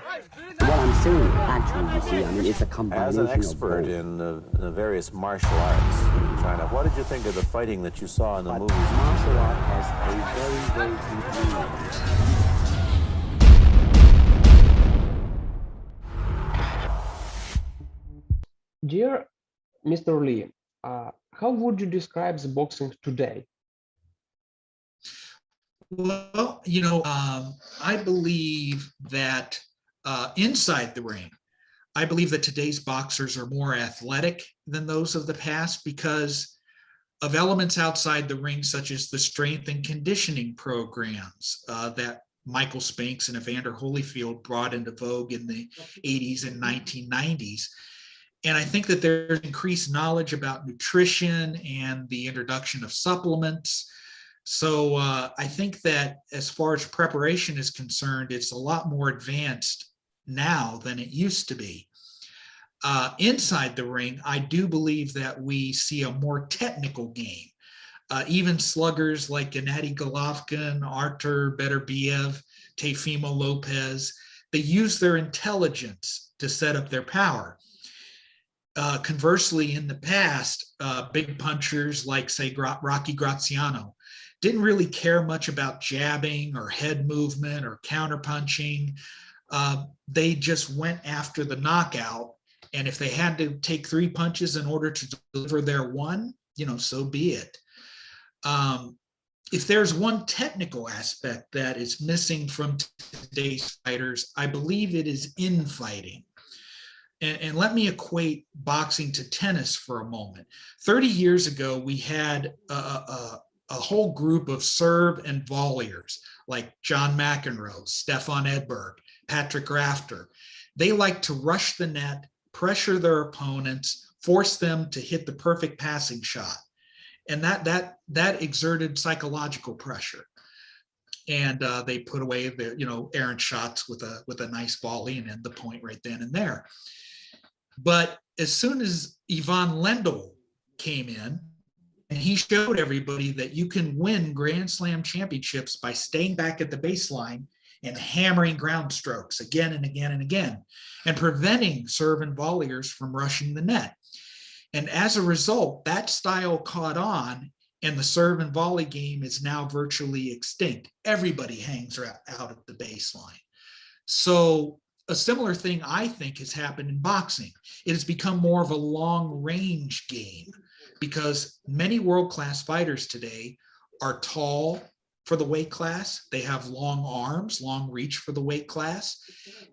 What I'm saying, actually, you see, I mean, it's a combination As an expert in the various martial arts in China, what did you think of the fighting that you saw in the movies? Martial art has a very, very deep meaning. Dear Mr. Lee, how would you describe the boxing today? Well, I believe that inside the ring, I believe that today's boxers are more athletic than those of the past because of elements outside the ring, such as the strength and conditioning programs that Michael Spinks and Evander Holyfield brought into vogue in the 80s and 1990s. And I think that there's increased knowledge about nutrition and the introduction of supplements. So I think that as far as preparation is concerned, it's a lot more advanced now than it used to be. Inside the ring, I do believe that we see a more technical game. Even sluggers like Gennady Golovkin, Artur Beterbiev, Teofimo Lopez, they use their intelligence to set up their power. Conversely, in the past, big punchers like, say, Rocky Graziano didn't really care much about jabbing or head movement or counterpunching. They just went after the knockout. And if they had to take 3 punches in order to deliver their one, so be it. If there's one technical aspect that is missing from today's fighters, I believe it is infighting. And let me equate boxing to tennis for a moment. 30 years ago, we had a whole group of serve and volleyers like John McEnroe, Stefan Edberg, Patrick Rafter. They like to rush the net, pressure their opponents, force them to hit the perfect passing shot. And that exerted psychological pressure. And they put away the errant shots with a nice volley and end the point right then and there. But as soon as Ivan Lendl came in, and he showed everybody that you can win Grand Slam championships by staying back at the baseline and hammering ground strokes again and again and again, and preventing serve and volleyers from rushing the net. And as a result, that style caught on, and the serve and volley game is now virtually extinct. Everybody hangs out at the baseline. So a similar thing, I think, has happened in boxing. It has become more of a long-range game because many world-class fighters today are tall for the weight class. They have long arms, long reach for the weight class,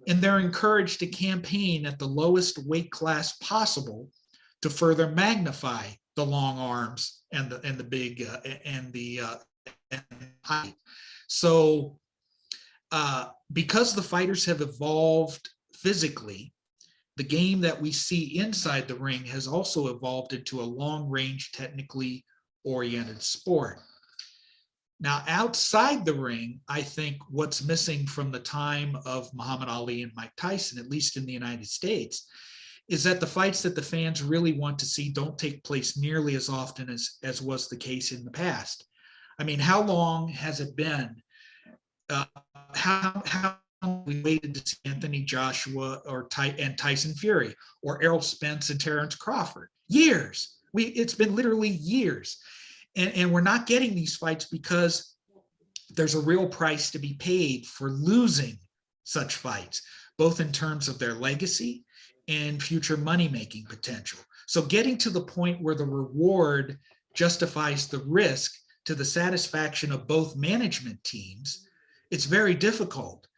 and they're encouraged to campaign at the lowest weight class possible to further magnify the long arms and the big height. So because the fighters have evolved physically, the game that we see inside the ring has also evolved into a long-range, technically oriented sport. Now, outside the ring, I think what's missing from the time of Muhammad Ali and Mike Tyson, at least in the United States, is that the fights that the fans really want to see don't take place nearly as often as was the case in the past. I mean, how long has it been? How we waited to see Anthony Joshua and Tyson Fury, or Errol Spence and Terrence Crawford? Years. It's been literally years. And we're not getting these fights because there's a real price to be paid for losing such fights, both in terms of their legacy and future money-making potential. So getting to the point where the reward justifies the risk to the satisfaction of both management teams, it's very difficult.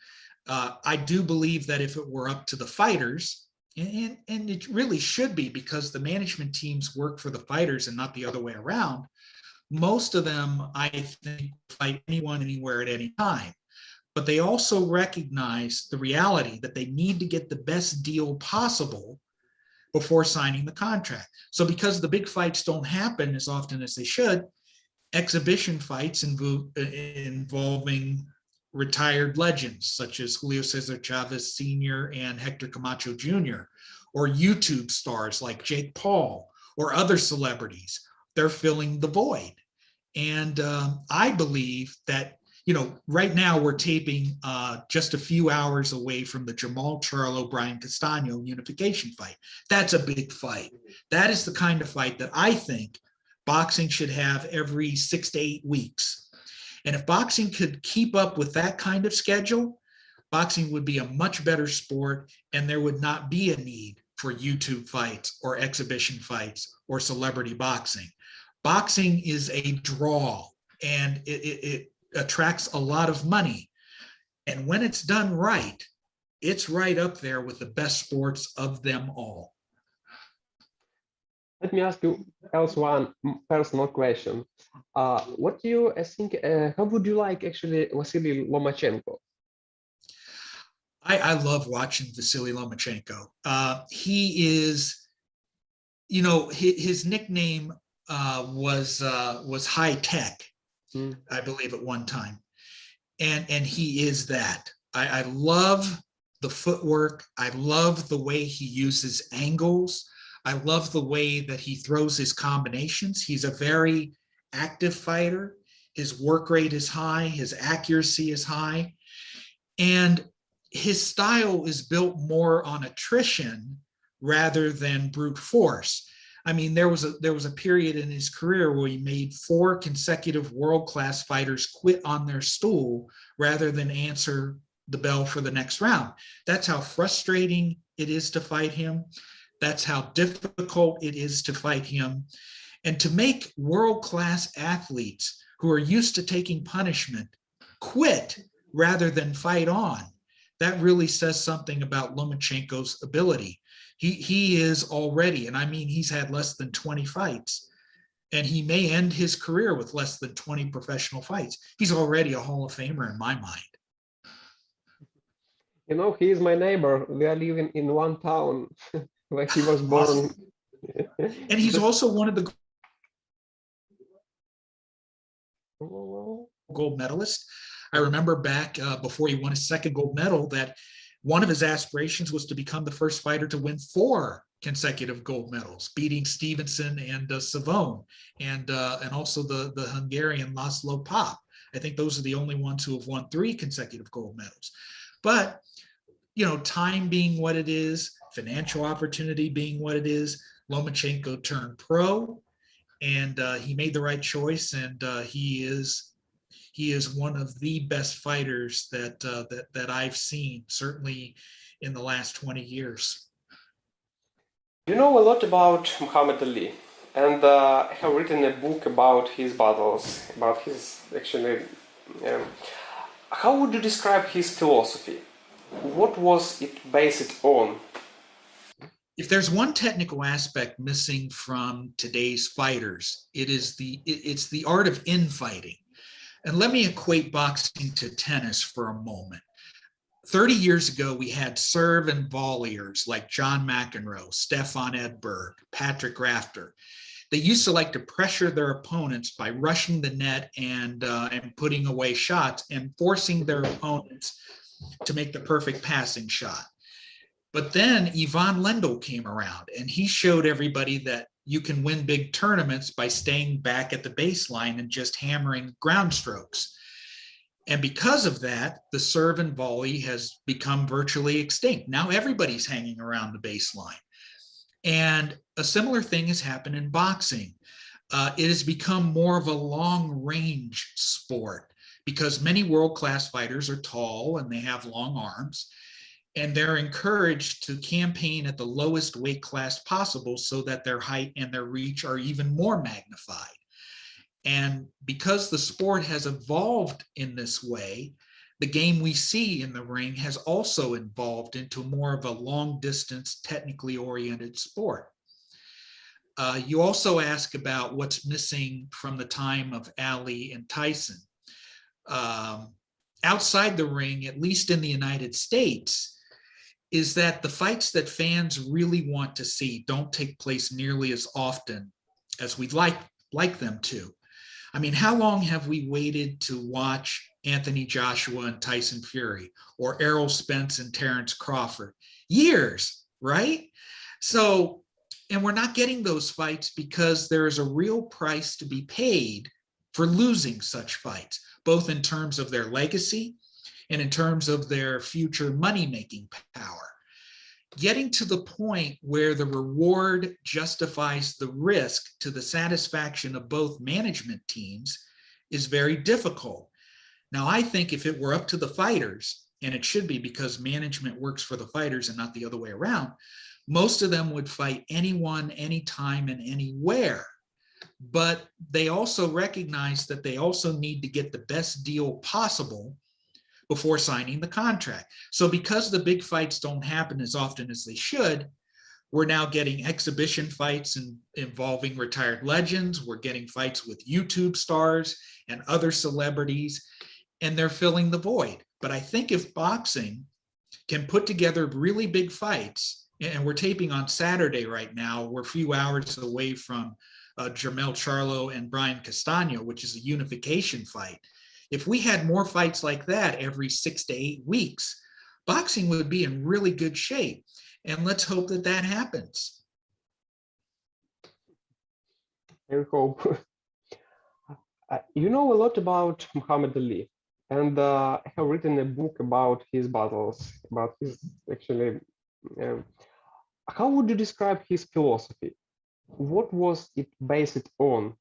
I do believe that if it were up to the fighters, and it really should be because the management teams work for the fighters and not the other way around, most of them, I think, fight anyone, anywhere, at any time. But they also recognize the reality that they need to get the best deal possible before signing the contract. So because the big fights don't happen as often as they should, exhibition fights involving retired legends such as Julio Cesar Chavez Sr. and Hector Camacho Jr., or YouTube stars like Jake Paul or other celebrities, they're filling the void. And I believe that right now we're taping just a few hours away from the Jamal Charlo Brian Castano unification fight. That's a big fight. That is the kind of fight that I think boxing should have every 6 to 8 weeks. And if boxing could keep up with that kind of schedule, boxing would be a much better sport, and there would not be a need for YouTube fights or exhibition fights or celebrity boxing. Boxing is a draw, and it attracts a lot of money. And when it's done right, it's right up there with the best sports of them all. Let me ask you else one personal question. What do you think, how would you like actually Vasily Lomachenko? I love watching Vasily Lomachenko. He is, his nickname was high tech, I believe at one time. And he is that. I love the footwork. I love the way he uses angles. I love the way that he throws his combinations. He's a very active fighter. His work rate is high. His accuracy is high. And his style is built more on attrition rather than brute force. I mean, there was a period in his career where he made 4 consecutive world-class fighters quit on their stool rather than answer the bell for the next round. That's how frustrating it is to fight him. That's how difficult it is to fight him. And to make world-class athletes who are used to taking punishment quit rather than fight on, that really says something about Lomachenko's ability. He is already, and I mean, he's had less than 20 fights, and he may end his career with less than 20 professional fights. He's already a Hall of Famer in my mind. He is my neighbor. We are living in one town where he was born. Awesome. And he's also one of the gold medalists. I remember back before he won his second gold medal that one of his aspirations was to become the first fighter to win 4 consecutive gold medals, beating Stevenson and Savone, and also the Hungarian Laszlo Papp. I think those are the only ones who have won 3 consecutive gold medals. But time being what it is, financial opportunity being what it is, Lomachenko turned pro, and he made the right choice, and he is one of the best fighters that I've seen, certainly in the last 20 years. You know a lot about Muhammad Ali, and I have written a book about his battles, about his actually. How would you describe his philosophy? What was it based on? If there's one technical aspect missing from today's fighters, it's the art of infighting. And let me equate boxing to tennis for a moment. 30 years ago, we had serve and volleyers like John McEnroe, Stefan Edberg, Patrick Rafter. They used to like to pressure their opponents by rushing the net and putting away shots and forcing their opponents to make the perfect passing shot. But then Ivan Lendl came around, and he showed everybody that you can win big tournaments by staying back at the baseline and just hammering ground strokes. And because of that, the serve and volley has become virtually extinct. Now everybody's hanging around the baseline. And a similar thing has happened in boxing. It has become more of a long-range sport because many world-class fighters are tall and they have long arms. And they're encouraged to campaign at the lowest weight class possible so that their height and their reach are even more magnified. And because the sport has evolved in this way, the game we see in the ring has also evolved into more of a long distance, technically oriented sport. You also ask about what's missing from the time of Ali and Tyson. Outside the ring, at least in the United States, is that the fights that fans really want to see don't take place nearly as often as we'd like them to. I mean, how long have we waited to watch Anthony Joshua and Tyson Fury, or Errol Spence and Terrence Crawford? Years, right? So, and we're not getting those fights because there is a real price to be paid for losing such fights. both in terms of their legacy and in terms of their future money-making power. Getting to the point where the reward justifies the risk to the satisfaction of both management teams is very difficult. Now, I think if it were up to the fighters, and it should be because management works for the fighters and not the other way around, most of them would fight anyone, anytime, and anywhere. But they also recognize that they also need to get the best deal possible before signing the contract. So because the big fights don't happen as often as they should, we're now getting exhibition fights involving retired legends. We're getting fights with YouTube stars and other celebrities, and they're filling the void. But I think if boxing can put together really big fights, and we're taping on Saturday right now, we're a few hours away from Jermell Charlo and Brian Castano, which is a unification fight. If we had more fights like that every 6 to 8 weeks, boxing would be in really good shape. And let's hope that that happens. I hope. You know a lot about Muhammad Ali, and I have written a book about his battles, about his actually. How would you describe his philosophy? What was it based on?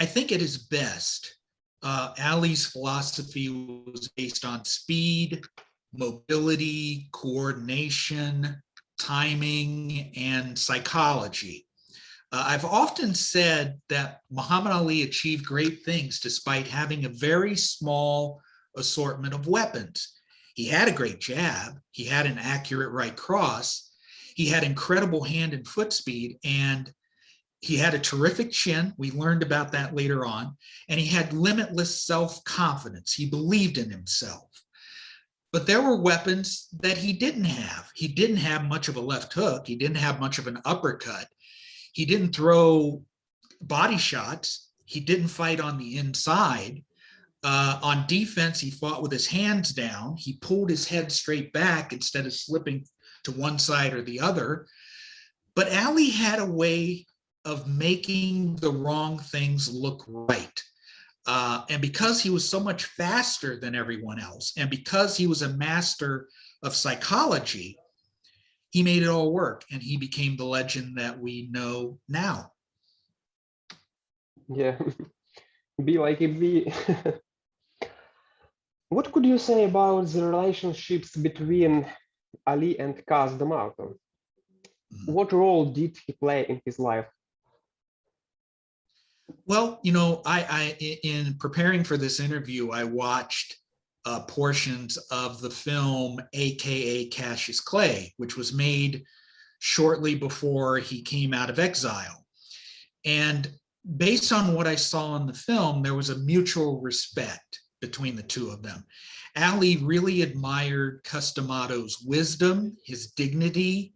I think at his best, Ali's philosophy was based on speed, mobility, coordination, timing, and psychology. I've often said that Muhammad Ali achieved great things despite having a very small assortment of weapons. He had a great jab, he had an accurate right cross, he had incredible hand and foot speed, and he had a terrific chin. We learned about that later on. And he had limitless self-confidence. He believed in himself. But there were weapons that he didn't have. He didn't have much of a left hook. He didn't have much of an uppercut. He didn't throw body shots. He didn't fight on the inside. On defense, he fought with his hands down. He pulled his head straight back instead of slipping to one side or the other. But Ali had a way of making the wrong things look right. And because he was so much faster than everyone else, and because he was a master of psychology, he made it all work, and he became the legend that we know now. Yeah, be like it be. What could you say about the relationships between Ali and Kaz D'Amato? What role did he play in his life? Well, you know, I in preparing for this interview, I watched portions of the film AKA Cassius Clay, which was made shortly before he came out of exile. And based on what I saw in the film, there was a mutual respect between the two of them. Ali really admired Cus D'Amato's wisdom, his dignity,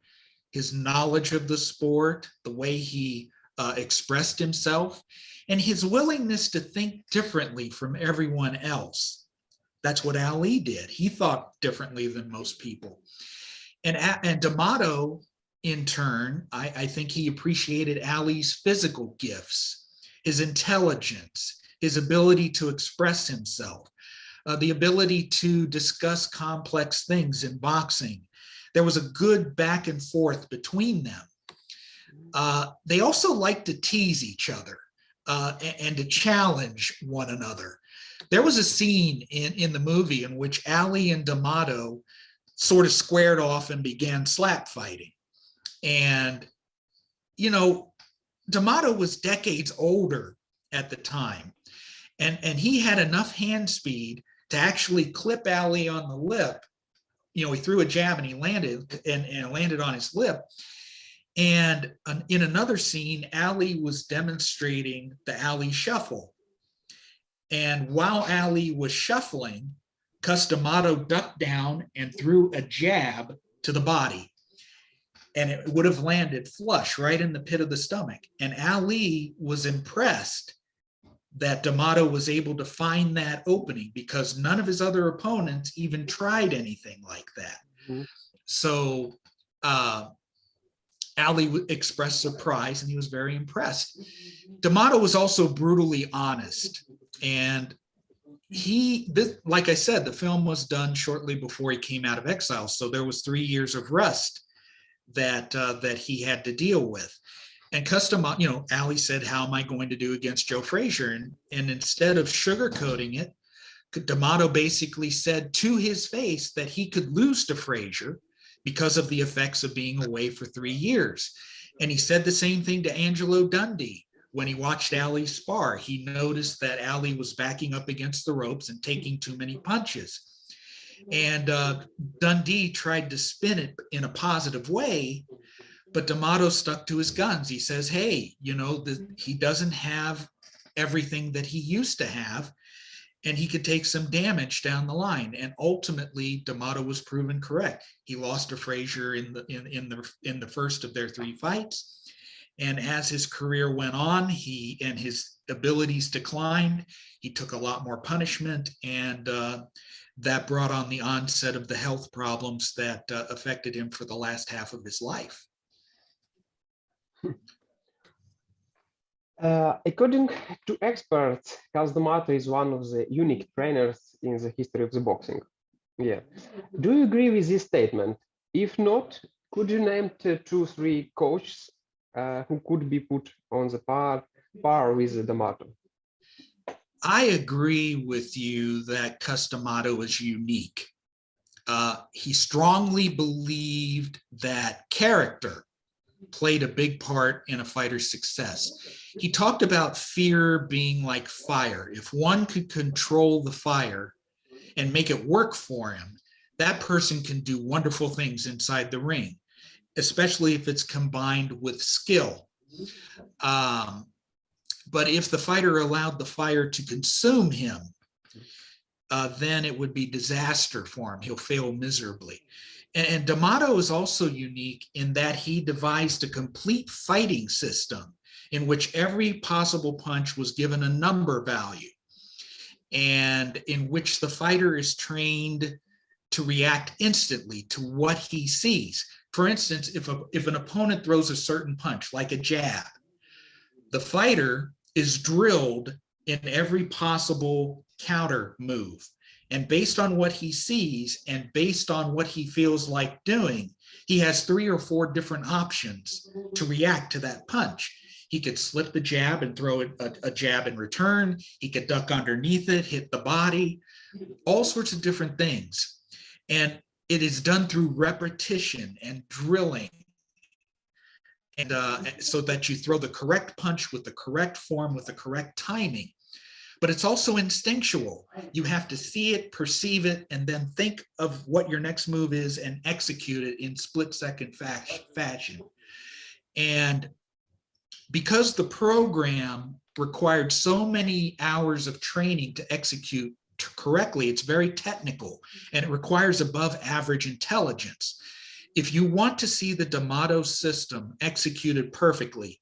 his knowledge of the sport, the way he expressed himself, and his willingness to think differently from everyone else. That's what Ali did. He thought differently than most people. And D'Amato, in turn, I think he appreciated Ali's physical gifts, his intelligence, his ability to express himself, the ability to discuss complex things in boxing. There was a good back and forth between them. They also liked to tease each other and to challenge one another. There was a scene in the movie in which Ali and D'Amato sort of squared off and began slap fighting. And, you know, D'Amato was decades older at the time, and he had enough hand speed to actually clip Ali on the lip. You know, he threw a jab and he landed and landed on his lip. And in another scene, Ali was demonstrating the Ali shuffle. And while Ali was shuffling, Cus D'Amato ducked down and threw a jab to the body. And it would have landed flush right in the pit of the stomach. And Ali was impressed that D'Amato was able to find that opening, because none of his other opponents even tried anything like that. Mm-hmm. So Ali expressed surprise, and he was very impressed. D'Amato was also brutally honest, and like I said, the film was done shortly before he came out of exile, so there was 3 years of rust that he had to deal with. And Ali said, "How am I going to do against Joe Frazier?" And instead of sugarcoating it, D'Amato basically said to his face that he could lose to Frazier because of the effects of being away for 3 years. And he said the same thing to Angelo Dundee. When he watched Ali spar, he noticed that Ali was backing up against the ropes and taking too many punches. And Dundee tried to spin it in a positive way, but D'Amato stuck to his guns. He says, hey, he doesn't have everything that he used to have, and he could take some damage down the line. And ultimately, D'Amato was proven correct. He lost to Frazier in the first of their 3 fights. And as his career went on, and his abilities declined, he took a lot more punishment, and that brought on the onset of the health problems that affected him for the last half of his life. According to experts, D'Amato is one of the unique trainers in the history of the boxing. Yeah. Do you agree with this statement? If not, could you name 2-3 coaches who could be put on the par with D'Amato? I agree with you that D'Amato is unique. He strongly believed that character played a big part in a fighter's success. He talked about fear being like fire. If one could control the fire and make it work for him, that person can do wonderful things inside the ring, especially if it's combined with skill. But if the fighter allowed the fire to consume him, then it would be disaster for him. He'll fail miserably. And D'Amato is also unique in that he devised a complete fighting system in which every possible punch was given a number value, and in which the fighter is trained to react instantly to what he sees. For instance, if an opponent throws a certain punch, like a jab, the fighter is drilled in every possible counter move. And based on what he sees and based on what he feels like doing, he has 3 or 4 different options to react to that punch. He could slip the jab and throw a jab in return. He could duck underneath it, hit the body, all sorts of different things. And it is done through repetition and drilling. And so that you throw the correct punch with the correct form, with the correct timing. But it's also instinctual. You have to see it, perceive it, and then think of what your next move is and execute it in split-second fashion. And because the program required so many hours of training to execute correctly, it's very technical, and it requires above average intelligence. If you want to see the D'Amato system executed perfectly,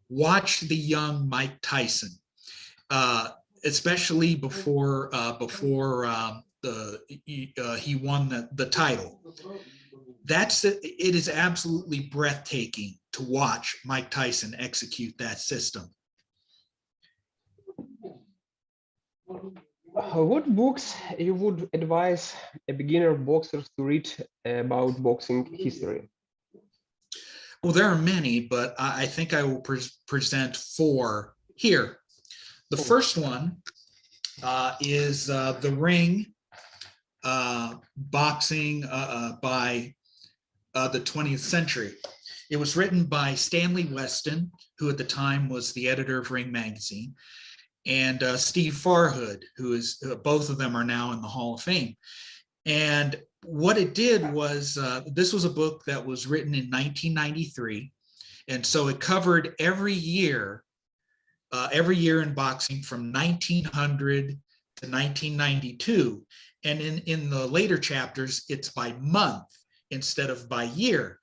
watch the young Mike Tyson. Especially before he won the title. It is absolutely breathtaking to watch Mike Tyson execute that system. What books you would advise a beginner boxer to read about boxing history? Well, there are many, but I think I will present 4 here. The first one is The Ring, Boxing by the 20th Century. It was written by Stanley Weston, who at the time was the editor of Ring magazine, and Steve Farhood, who is, both of them are now in the Hall of Fame. And what it did was, this was a book that was written in 1993, and so it covered every year in boxing from 1900 to 1992. And in the later chapters, it's by month instead of by year.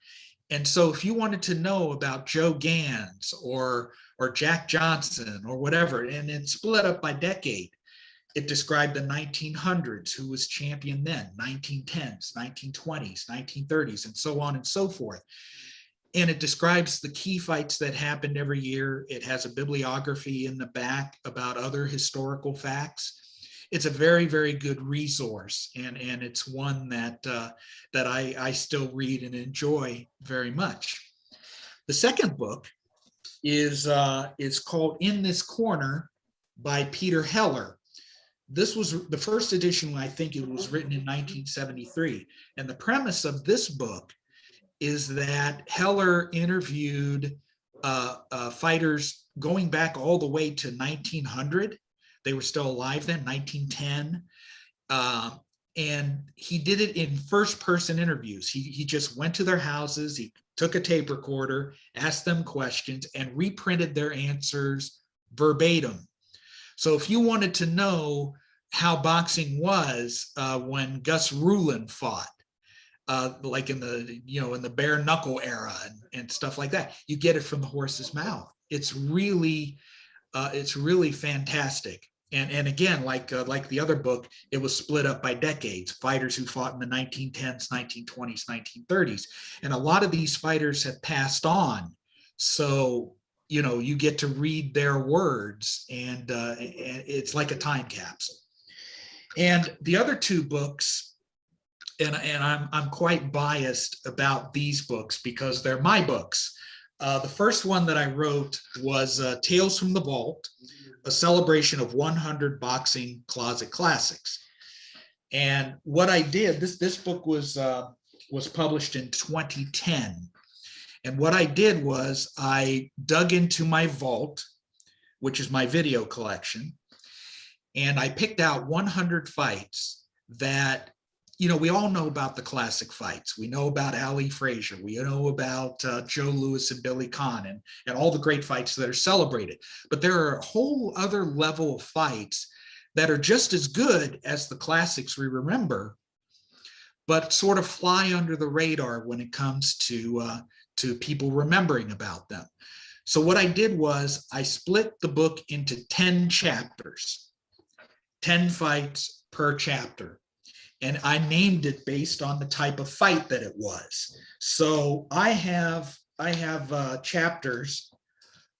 And so if you wanted to know about Joe Gans or Jack Johnson or whatever, and it's split up by decade, it described the 1900s, who was champion then, 1910s, 1920s, 1930s, and so on and so forth. And it describes the key fights that happened every year. It has a bibliography in the back about other historical facts. It's a very, very good resource, and it's one that that I still read and enjoy very much. The second book is called In This Corner by Peter Heller. This was the first edition. I think it was written in 1973, and the premise of this book is that Heller interviewed fighters going back all the way to 1900. They were still alive then, 1910. And he did it in first-person interviews. He just went to their houses, he took a tape recorder, asked them questions, and reprinted their answers verbatim. So if you wanted to know how boxing was when Gus Rulin fought, like in the bare knuckle era and stuff like that, you get it from the horse's mouth. It's really fantastic. And again, like the other book, it was split up by decades, fighters who fought in the 1910s, 1920s, 1930s. And a lot of these fighters have passed on. So, you get to read their words, and it's like a time capsule. And the other two books, and I'm quite biased about these books because they're my books. The first one that I wrote was Tales from the Vault, a celebration of 100 boxing closet classics. And what I did, this book was published in 2010. And what I did was I dug into my vault, which is my video collection, and I picked out 100 fights that, we all know about the classic fights. We know about Ali Frazier. We know about Joe Louis and Billy Conn and all the great fights that are celebrated. But there are a whole other level of fights that are just as good as the classics we remember, but sort of fly under the radar when it comes to people remembering about them. So what I did was I split the book into 10 chapters, 10 fights per chapter. And I named it based on the type of fight that it was. So I have chapters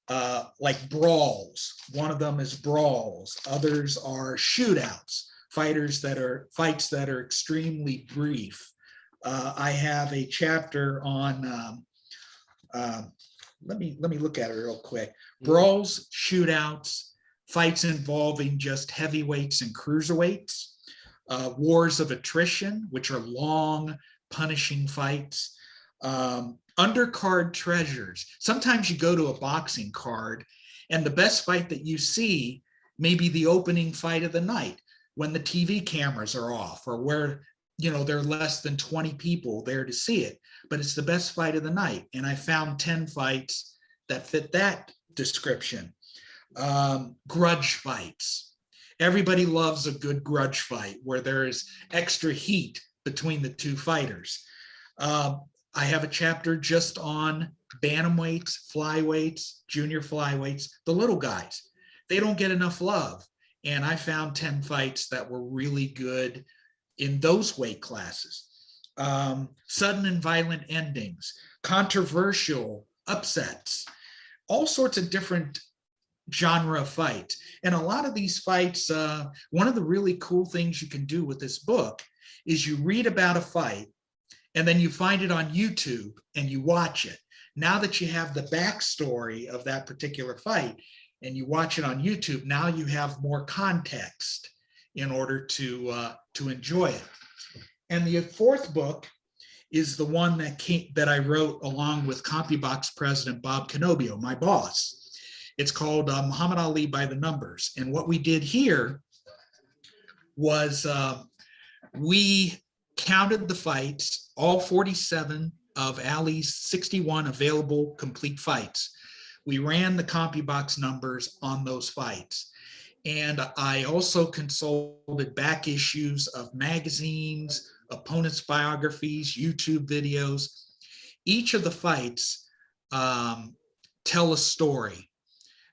like brawls. One of them is brawls. Others are shootouts, fights that are extremely brief. I have a chapter on. Let me look at it real quick. Brawls, shootouts, fights involving just heavyweights and cruiserweights. Wars of attrition, which are long, punishing fights. Undercard treasures. Sometimes you go to a boxing card and the best fight that you see may be the opening fight of the night when the TV cameras are off, or where there are less than 20 people there to see it, but it's the best fight of the night. And I found 10 fights that fit that description. Grudge fights. Everybody loves a good grudge fight where there is extra heat between the two fighters. I have a chapter just on bantamweights, flyweights, junior flyweights, the little guys. They don't get enough love. And I found 10 fights that were really good in those weight classes. Sudden and violent endings, controversial upsets, all sorts of different genre of fights. And a lot of these fights, one of the really cool things you can do with this book is you read about a fight and then you find it on YouTube and you watch it. Now that you have the backstory of that particular fight and you watch it on YouTube, now you have more context in order to enjoy it. And the fourth book is the one that I wrote along with CompuBox president Bob Canobbio, my boss. It's called Muhammad Ali by the Numbers. And what we did here was we counted the fights, all 47 of Ali's 61 available complete fights. We ran the CompuBox numbers on those fights. And I also consulted back issues of magazines, opponents' biographies, YouTube videos. Each of the fights tell a story.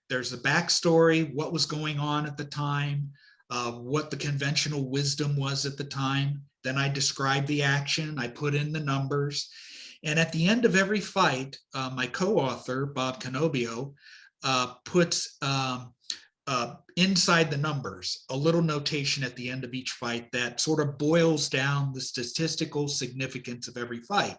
There's the backstory, what was going on at the time, what the conventional wisdom was at the time. Then I describe the action, I put in the numbers, And at the end of every fight, my co-author, Bob Canobbio, puts inside the numbers a little notation at the end of each fight that sort of boils down the statistical significance of every fight.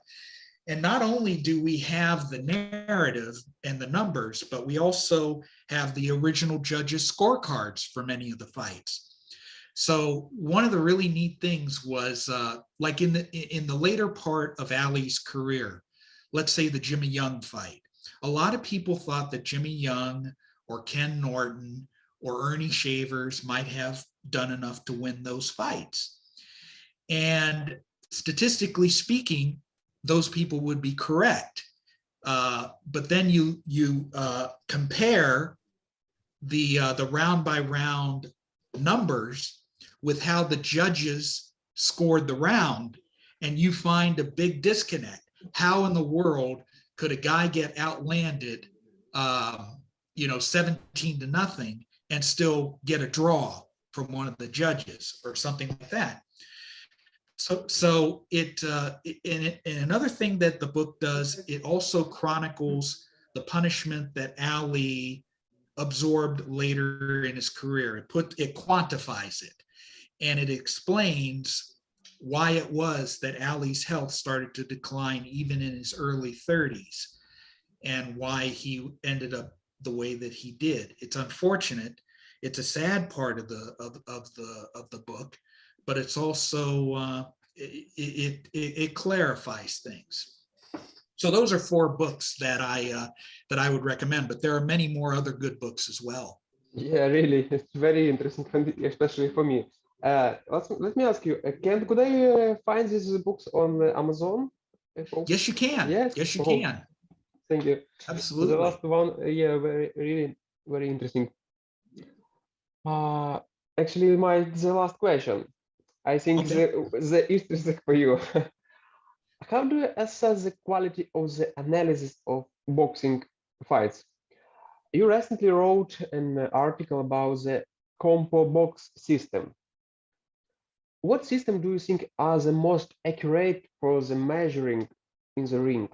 And not only do we have the narrative and the numbers, but we also have the original judges' scorecards for many of the fights. So one of the really neat things was like in the later part of Ali's career, let's say the Jimmy Young fight, a lot of people thought that Jimmy Young or Ken Norton or Ernie Shavers might have done enough to win those fights. And statistically speaking, those people would be correct. But then you compare the round by round numbers with how the judges scored the round, and you find a big disconnect. How in the world could a guy get outlanded, 17-0 and still get a draw from one of the judges or something like that? So and another thing that the book does, it also chronicles the punishment that Ali absorbed later in his career. It quantifies it, and it explains why it was that Ali's health started to decline even in his early 30s, and why he ended up the way that he did. It's unfortunate. It's a sad part of the book, but it's also it clarifies things. So those are 4 books that I would recommend, but there are many more other good books as well. Yeah, really, it's very interesting, especially for me. Let me ask you, could I find these books on Amazon? Yes, you can. Yes, you can. Thank you. Absolutely. The last one, yeah, really very interesting. Actually, the last question, I think the interesting for you. How do you assess the quality of the analysis of boxing fights? You recently wrote an article about the CompuBox system. What system do you think are the most accurate for the measuring in the ring?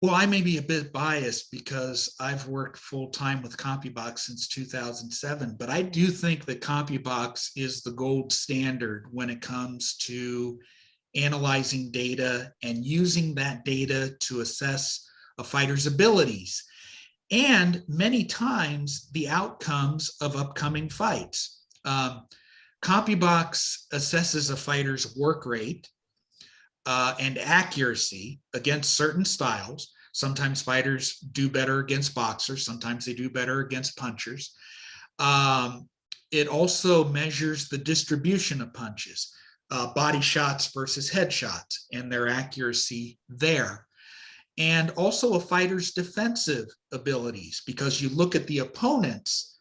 Well, I may be a bit biased because I've worked full-time with CompuBox since 2007, but I do think that CompuBox is the gold standard when it comes to analyzing data and using that data to assess a fighter's abilities, and many times the outcomes of upcoming fights. CompuBox assesses a fighter's work rate and accuracy against certain styles. Sometimes fighters do better against boxers, sometimes they do better against punchers. It also measures the distribution of punches, body shots versus head shots, and their accuracy there. And also a fighter's defensive abilities, because you look at the opponent's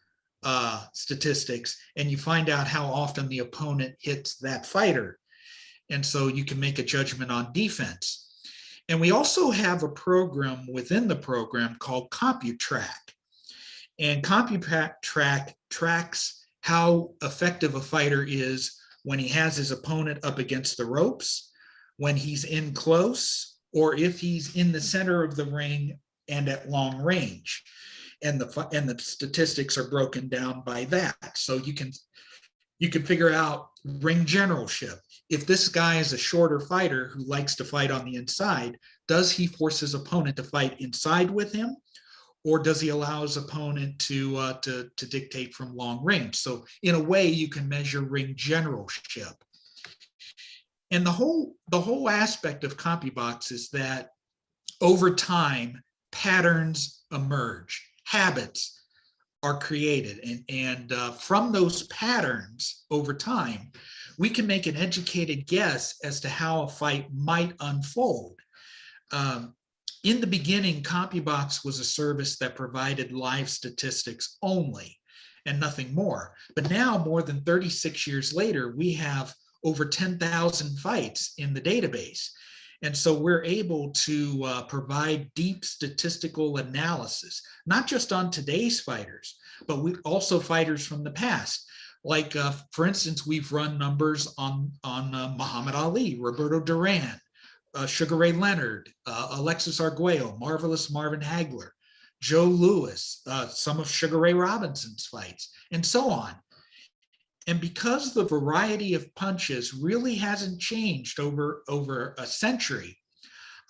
statistics and you find out how often the opponent hits that fighter. And so you can make a judgment on defense. And we also have a program within the program called CompuTrack. And CompuTrack tracks how effective a fighter is when he has his opponent up against the ropes, when he's in close, or if he's in the center of the ring and at long range. And the statistics are broken down by that. So you can figure out ring generalship. If this guy is a shorter fighter who likes to fight on the inside, does he force his opponent to fight inside with him? Or does he allow his opponent to dictate from long range? So in a way, you can measure ring generalship. And the whole aspect of CompuBox is that over time, patterns emerge, habits are created, and from those patterns over time, we can make an educated guess as to how a fight might unfold. In the beginning, CompuBox was a service that provided live statistics only and nothing more. But now, more than 36 years later, we have over 10,000 fights in the database. And so we're able to provide deep statistical analysis, not just on today's fighters, but also fighters from the past. Like, for instance, we've run numbers on Muhammad Ali, Roberto Duran, Sugar Ray Leonard, Alexis Arguello, Marvelous Marvin Hagler, Joe Louis, some of Sugar Ray Robinson's fights, and so on. And because the variety of punches really hasn't changed over a century,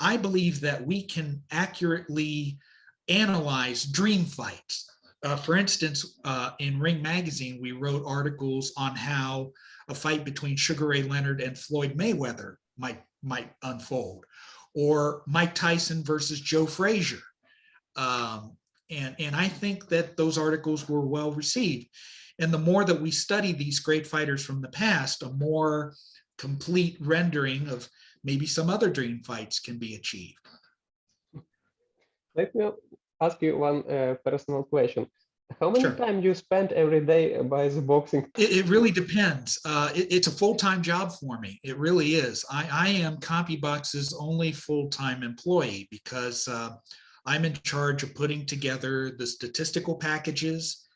I believe that we can accurately analyze dream fights. For instance, in Ring Magazine, we wrote articles on how a fight between Sugar Ray Leonard and Floyd Mayweather might unfold, or Mike Tyson versus Joe Frazier. And I think that those articles were well received. And the more that we study these great fighters from the past, a more complete rendering of maybe some other dream fights can be achieved. Let me ask you one personal question. How many Sure. time you spend every day by the boxing? It really depends. It's a full-time job for me. It really is. I am CompuBox's only full-time employee because I'm in charge of putting together the statistical packages,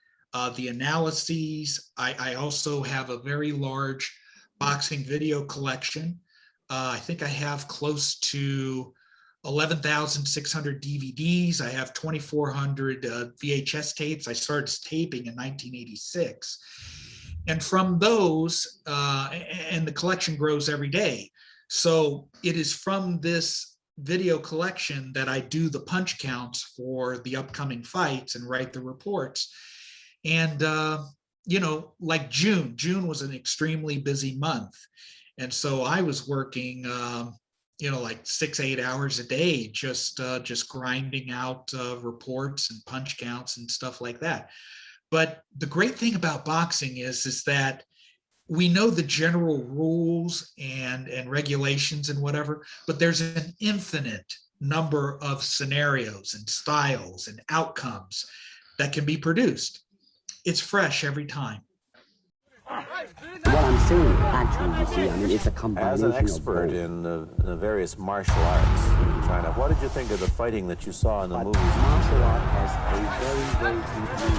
the analyses. I also have a very large boxing video collection. I think I have close to 11,600 DVDs. I have 2,400 VHS tapes. I started taping in 1986. And from those, and the collection grows every day. So it is from this video collection that I do the punch counts for the upcoming fights and write the reports. And, you know, like June was an extremely busy month. And so I was working, you know, like 6-8 hours a day, just grinding out reports and punch counts and stuff like that. But the great thing about boxing is that we know the general rules and regulations and whatever, but there's an infinite number of scenarios and styles and outcomes that can be produced. It's fresh every time. What I'm saying, actually, you see, I mean, it's a combination As an expert of both. in the various martial arts in China, what did you think of the fighting that you saw in the But movies? martial art has a very, very deep meaning.